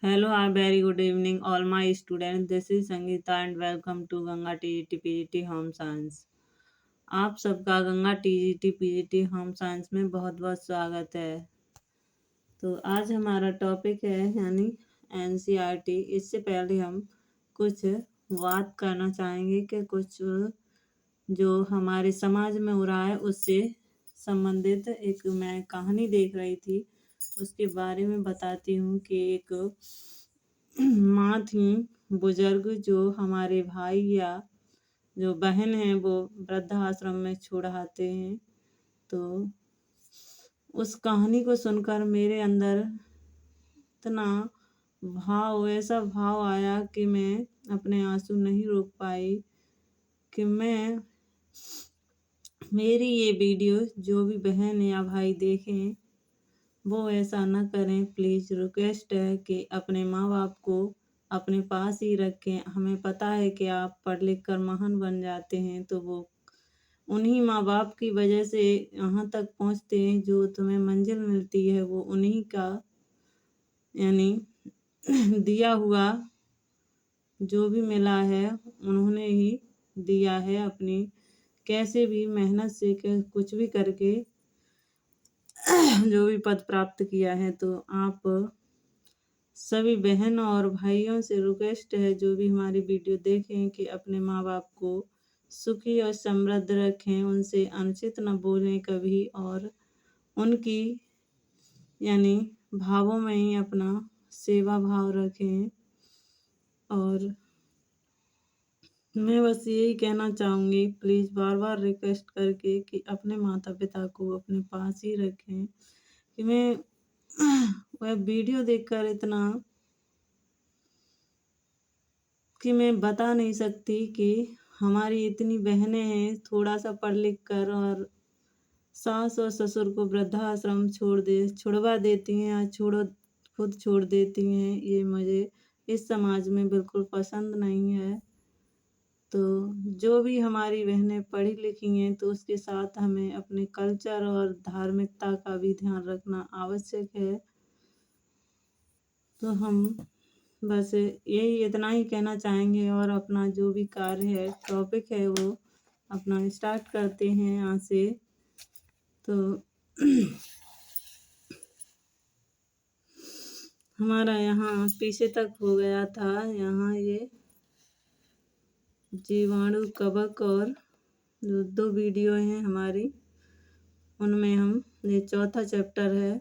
Hello, a very good evening, all my students. This is Sangeeta and welcome to Ganga TGT PGT home science. आप सबका Ganga TGT PGT home science में बहुत बहुत स्वागत है। तो आज हमारा टॉपिक है यानी एनसीईआरटी। इससे पहले हम कुछ बात करना चाहेंगे कि कुछ जो हमारे समाज में हो रहा है उससे संबंधित एक मैं कहानी देख रही थी, उसके बारे में बताती हूँ कि एक माँ थी बुजुर्ग, जो हमारे भाई या जो बहन है वो वृद्धाश्रम में छोड़ आते हैं। तो उस कहानी को सुनकर मेरे अंदर इतना ऐसा भाव आया कि मैं अपने आंसू नहीं रोक पाई कि मेरी ये वीडियो जो भी बहन या भाई देखें वो ऐसा ना करें। प्लीज़ रिक्वेस्ट है कि अपने माँ बाप को अपने पास ही रखें। हमें पता है कि आप पढ़ लिख कर महान बन जाते हैं, तो वो उन्हीं माँ बाप की वजह से यहाँ तक पहुँचते हैं। जो तुम्हें मंजिल मिलती है वो उन्हीं का यानी दिया हुआ जो भी मिला है उन्होंने ही दिया है। अपनी कैसे भी मेहनत से कुछ भी करके जो भी पद प्राप्त किया है। तो आप सभी बहन और भाइयों से रिक्वेस्ट है, जो भी हमारी वीडियो देखें, कि अपने माँ बाप को सुखी और समृद्ध रखें, उनसे अनुचित न बोलें कभी, और उनकी यानी भावों में ही अपना सेवा भाव रखें। और मैं बस यही कहना चाहूँगी, प्लीज़ बार बार रिक्वेस्ट करके, कि अपने माता पिता को अपने पास ही रखें। कि मैं वह वीडियो देखकर इतना कि मैं बता नहीं सकती कि हमारी इतनी बहनें हैं थोड़ा सा पढ़ लिख कर, और सास और ससुर को वृद्धाश्रम छुड़वा देती हैं या खुद छोड़ देती हैं। ये मुझे इस समाज में बिल्कुल पसंद नहीं है। तो जो भी हमारी बहनें पढ़ी लिखी हैं तो उसके साथ हमें अपने कल्चर और धार्मिकता का भी ध्यान रखना आवश्यक है। तो हम बस यही इतना ही कहना चाहेंगे, और अपना जो भी कार्य है टॉपिक है वो अपना स्टार्ट करते हैं यहाँ से। तो हमारा यहाँ पीछे तक हो गया था, यहाँ ये जीवाणु कवक और जो 2 वीडियो हैं हमारी, उनमें हम ये चौथा चैप्टर है।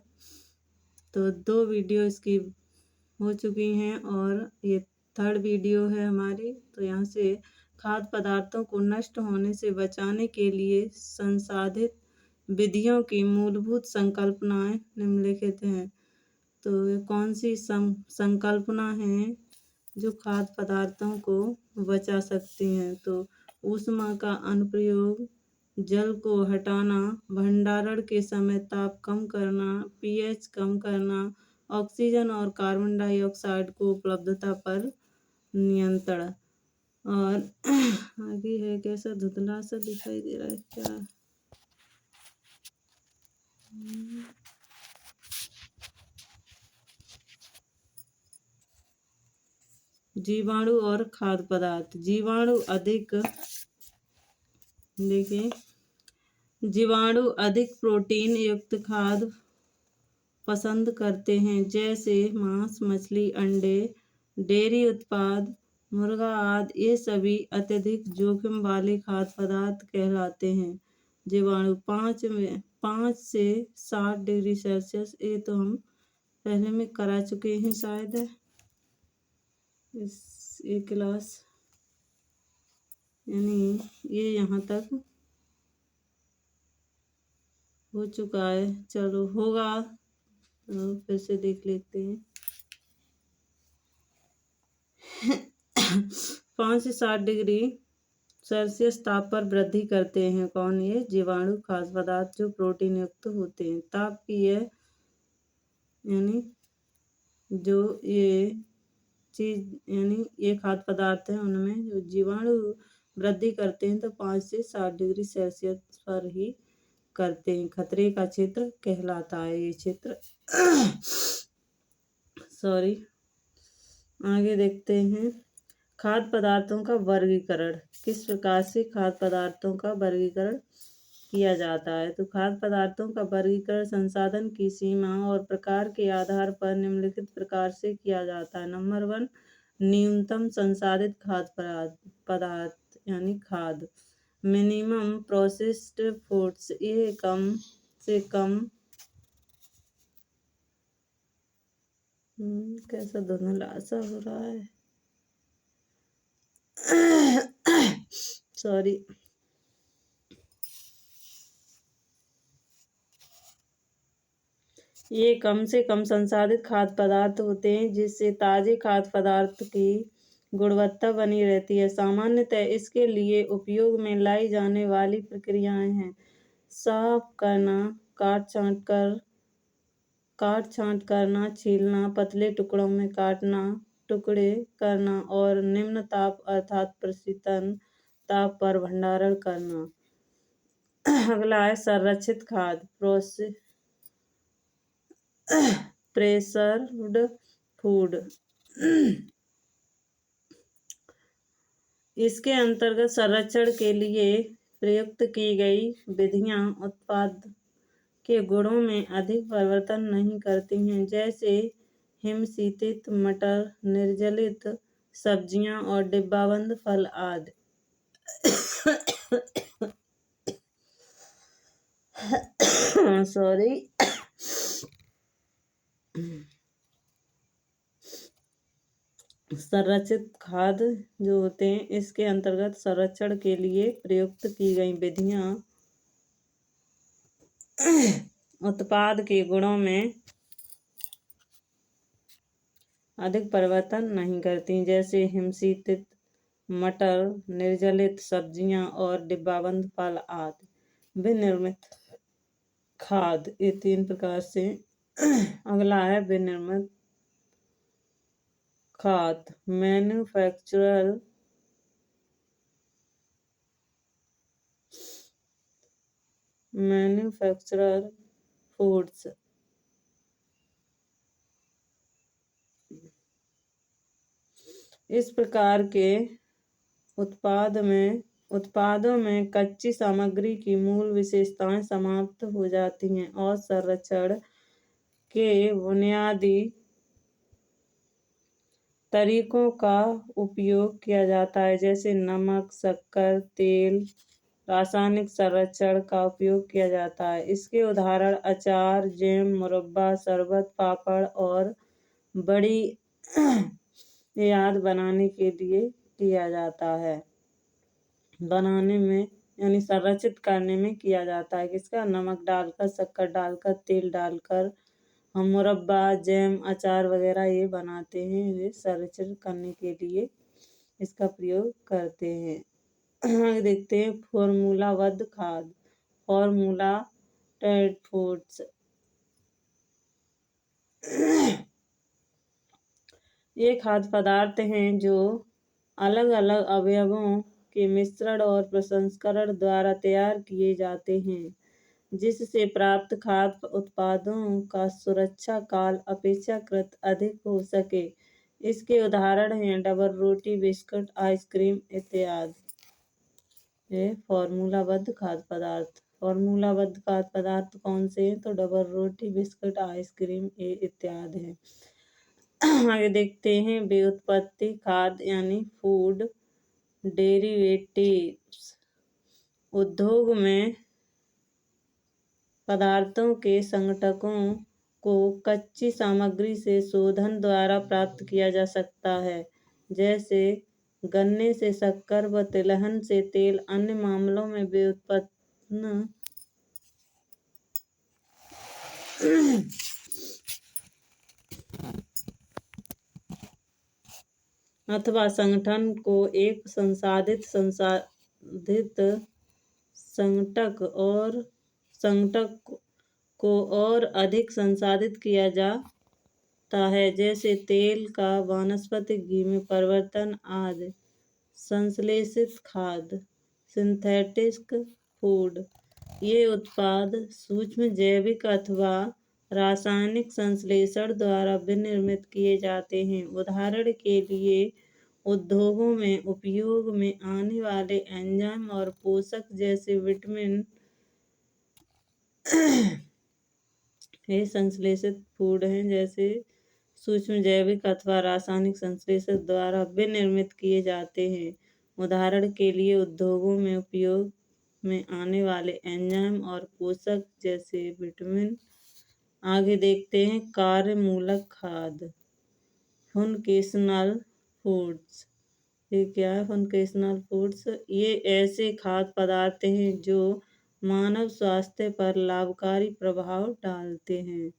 तो 2 वीडियो इसकी हो चुकी हैं और ये 3rd वीडियो है हमारी। तो यहाँ से खाद्य पदार्थों को नष्ट होने से बचाने के लिए संसाधित विधियों की मूलभूत संकल्पनाएं निम्नलिखित हैं। तो ये कौन सी संकल्पना हैं जो खाद्य पदार्थों को बचा सकती हैं? तो ऊष्मा का अनुप्रयोग, जल को हटाना, भंडारण के समय ताप कम करना, पीएच कम करना, ऑक्सीजन और कार्बन डाइऑक्साइड को उपलब्धता पर नियंत्रण। और आगे है, कैसा धुंधला सा दिखाई दे रहा है क्या? जीवाणु और खाद्य पदार्थ। देखिए, जीवाणु अधिक प्रोटीन युक्त खाद्य पसंद करते हैं, जैसे मांस, मछली, अंडे, डेयरी उत्पाद, मुर्गा आदि। ये सभी अत्यधिक जोखिम वाले खाद्य पदार्थ कहलाते हैं। जीवाणु 5 से 60 डिग्री सेल्सियस, ये तो हम पहले में करा चुके हैं शायद इस एक क्लास, यानी ये यहाँ तक हो चुका है। चलो होगा तो फिर से देख लेते हैं। 5 से 60 डिग्री सेल्सियस ताप पर वृद्धि करते हैं। कौन? ये जीवाणु खाद्य पदार्थ जो प्रोटीन युक्त होते हैं। ताप की है यानी जो ये चीज यानी ये खाद्य पदार्थ है, उनमें जो जीवाणु वृद्धि करते हैं तो 5 से 60 डिग्री सेल्सियस पर ही करते हैं। खतरे का क्षेत्र कहलाता है ये क्षेत्र। सॉरी। आगे देखते हैं खाद्य पदार्थों का वर्गीकरण। किस प्रकार से खाद्य पदार्थों का वर्गीकरण किया जाता है? तो खाद्य पदार्थों का वर्गीकरण संसाधन की सीमा और प्रकार के आधार पर निम्नलिखित प्रकार से किया जाता है। नंबर 1, न्यूनतम संसाधित खाद्य पदार्थ यानी खाद्य। मिनिमम प्रोसेस्ड फूड्स, ये कम से कम कैसा धुंधला सा हो रहा है सॉरी। ये कम से कम संसाधित खाद्य पदार्थ होते हैं जिससे ताजे खाद्य पदार्थ की गुणवत्ता बनी रहती है। सामान्यतः इसके लिए उपयोग में लाई जाने वाली प्रक्रियाएं हैं साफ करना, काट छांट करना, छीलना, पतले टुकड़ों में काटना, टुकड़े करना और निम्न ताप अर्थात प्रशीतन ताप पर भंडारण करना। अगला है संरक्षित खाद्य, प्रेसर्ड फूड। इसके अंतर्गत संरक्षण के लिए प्रयुक्त की गई विधियां उत्पाद के गुणों में अधिक परिवर्तन नहीं करती हैं, जैसे हिमशीतित मटर, निर्जलित सब्जियां और डिब्बाबंद फल आदि। सॉरी। संरक्षित खाद्य जो होते हैं इसके अंतर्गत संरक्षण के लिए प्रयुक्त की गई विधियां उत्पाद के गुणों में अधिक परिवर्तन नहीं करती, जैसे हिमशीतित मटर, निर्जलित सब्जियां और डिब्बाबंद फल आदि। विनिर्मित खाद्य, ये 3 प्रकार से। अगला है विनिर्मित खाद्य, मैन्युफैक्चरल फूड्स। इस प्रकार के उत्पादों में कच्ची सामग्री की मूल विशेषताएं समाप्त हो जाती हैं और संरक्षण के बुनियादी तरीकों का उपयोग किया जाता है, जैसे नमक, शक्कर, तेल। रासायनिक संरक्षण का उपयोग किया जाता है। इसके उदाहरण अचार, जैम, मुरब्बा, शरबत, पापड़ और बड़ी आदि बनाने के लिए किया जाता है। बनाने में यानी संरक्षित करने में किया जाता है। किसका? नमक डालकर, शक्कर डालकर, तेल डालकर हम मुरब्बा, जैम, अचार वगैरह ये बनाते हैं। ये संरक्षित करने के लिए इसका प्रयोग करते हैं। देखते हैं फॉर्मूलाबद्ध खाद्य, फॉर्मूलेटेड फूड्स। ये खाद्य पदार्थ हैं जो अलग अलग अवयवों के मिश्रण और प्रसंस्करण द्वारा तैयार किए जाते हैं, जिससे प्राप्त खाद्य उत्पादों का सुरक्षा काल अपेक्षाकृत अधिक हो सके। इसके उदाहरण हैं डबल रोटी, बिस्कुट, आइसक्रीम इत्यादि। ये फॉर्मूलाबद्ध खाद्य पदार्थ। फॉर्मूलाबद्ध खाद्य पदार्थ कौन से हैं? तो डबल रोटी, बिस्कुट, आइसक्रीम ये इत्यादि हैं। आगे देखते हैं व्युत्पत्ति खाद्य यानी फूड डेरिवेटिव्स। उद्योग में पदार्थों के संघटकों को कच्ची सामग्री से शोधन द्वारा प्राप्त किया जा सकता है, जैसे गन्ने से शक्कर व तिलहन से तेल। अन्य मामलों में व्युत्पन्न अथवा संगठन को एक संसाधित संगठक को और अधिक संसाधित किया जाता है, जैसे तेल का वानस्पतिक घी में परिवर्तन आदि। संश्लेषित खाद्य, सिंथेटिक फूड। ये उत्पाद सूक्ष्म जैविक अथवा रासायनिक संश्लेषण द्वारा विनिर्मित किए जाते हैं। उदाहरण के लिए उद्योगों में उपयोग में आने वाले एंजाइम और पोषक जैसे विटामिन ये संश्लेषित फूड हैं, जैसे सूक्ष्म जैविक अथवा रासायनिक संश्लेषण द्वारा विनिर्मित किए जाते हैं। उदाहरण के लिए उद्योगों में उपयोग में आने वाले एंजाइम और पोषक जैसे विटामिन। आगे देखते हैं कार्यमूलक खाद्य, फंक्शनल फूड्स। ये क्या है फंक्शनल फूड्स? ये ऐसे खाद्य पदार्थ हैं जो मानव स्वास्थ्य पर लाभकारी प्रभाव डालते हैं।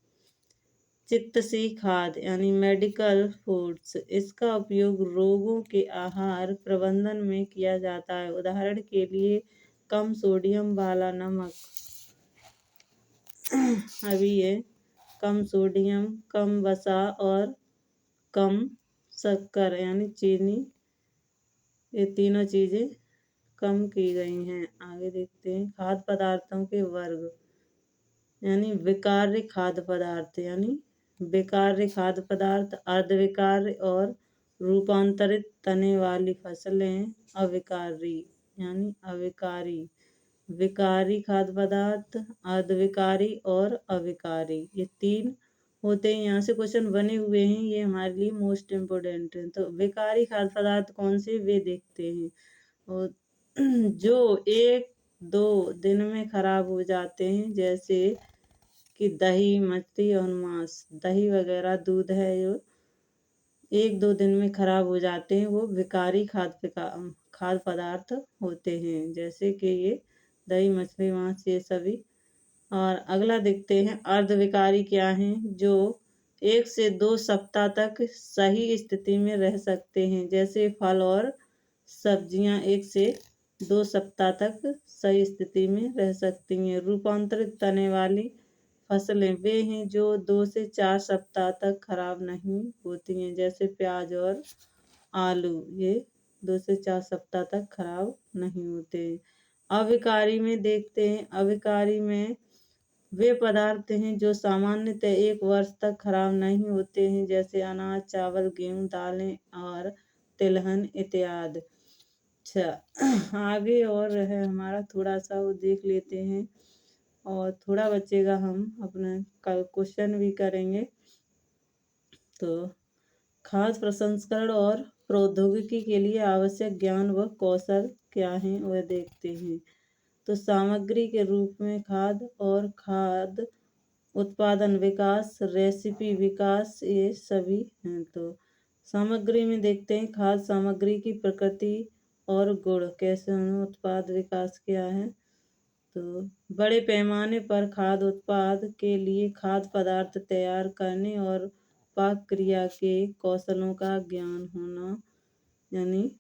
चिकित्सीय खाद्य यानी मेडिकल फूड्स, इसका उपयोग रोगों के आहार प्रबंधन में किया जाता है। उदाहरण के लिए कम सोडियम वाला नमक, अभी है कम सोडियम, कम वसा और कम शक्कर यानी चीनी, ये तीनों चीजें कम की गई हैं। आगे देखते हैं खाद्य पदार्थों के वर्ग, यानी विकार्य खाद्य पदार्थ, यानी विकार्य खाद्य पदार्थ, अर्धविकार्य और रूपांतरित तने वाली फसलें, अविकारी यानी अविकारी, विकारी खाद्य पदार्थ, अर्धविकारी और अविकारी, ये तीन होते हैं। यहाँ से क्वेश्चन बने हुए हैं, ये हमारे लिए मोस्ट इम्पोर्टेंट है। तो विकारी खाद्य पदार्थ कौन से, वे देखते हैं। और जो 1-2 दिन में खराब हो जाते हैं, जैसे कि दही, मछली और मांस, दही वगैरह दूध है जो 1-2 दिन में खराब हो जाते हैं, वो विकारी खाद्य पदार्थ होते हैं, जैसे कि ये दही, मछली, मांस, ये सभी। और अगला देखते हैं अर्धविकारी क्या है, जो 1 से 2 सप्ताह तक सही स्थिति में रह सकते हैं, जैसे फल और सब्जियां 1 से 2 सप्ताह तक सही स्थिति में रह सकती हैं। रूपांतरित तने वाली फसलें वे हैं जो 2 से 4 सप्ताह तक खराब नहीं होती हैं, जैसे प्याज और आलू, ये 2 से 4 सप्ताह तक खराब नहीं होते। अविकारी में देखते हैं, अविकारी में वे पदार्थ हैं जो सामान्यतः 1 वर्ष तक खराब नहीं होते हैं, जैसे अनाज, चावल, गेहूं, दालें और तिलहन इत्यादि। अच्छा, आगे और है हमारा, थोड़ा सा वो देख लेते हैं और थोड़ा बचेगा, हम अपना कल क्वेश्चन भी करेंगे। तो खाद्य प्रसंस्करण और प्रौद्योगिकी के लिए आवश्यक ज्ञान व कौशल क्या हैं, वह देखते हैं। तो सामग्री के रूप में खाद्य और खाद्य उत्पादन विकास, रेसिपी विकास, ये सभी हैं। तो सामग्री में देखते हैं खाद्य सामग्री की प्रकृति और गुण कैसे हैं, उत्पाद विकास क्या है। तो बड़े पैमाने पर खाद्य उत्पाद के लिए खाद्य पदार्थ तैयार करने और पाक क्रिया के कौशलों का ज्ञान होना, यानी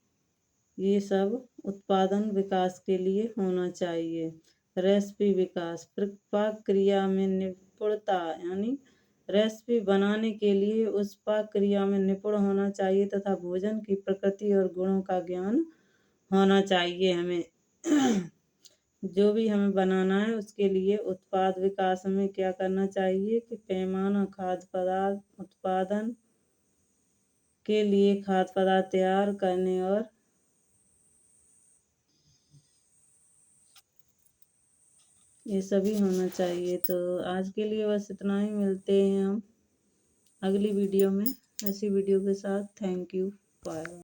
ये सब उत्पादन विकास के लिए होना चाहिए। रेसिपी विकास, पाक क्रिया में निपुणता, यानी रेसिपी बनाने के लिए उस पाक क्रिया में निपुण होना चाहिए तथा भोजन की प्रकृति और गुणों का ज्ञान होना चाहिए हमें। जो भी हमें बनाना है उसके लिए उत्पाद विकास में क्या करना चाहिए कि पैमाना खाद्य पदार्थ उत्पादन के लिए खाद्य पदार्थ तैयार करने और ये सभी होना चाहिए। तो आज के लिए बस इतना ही, मिलते हैं हम अगली वीडियो में ऐसी वीडियो के साथ। Thank you, bye.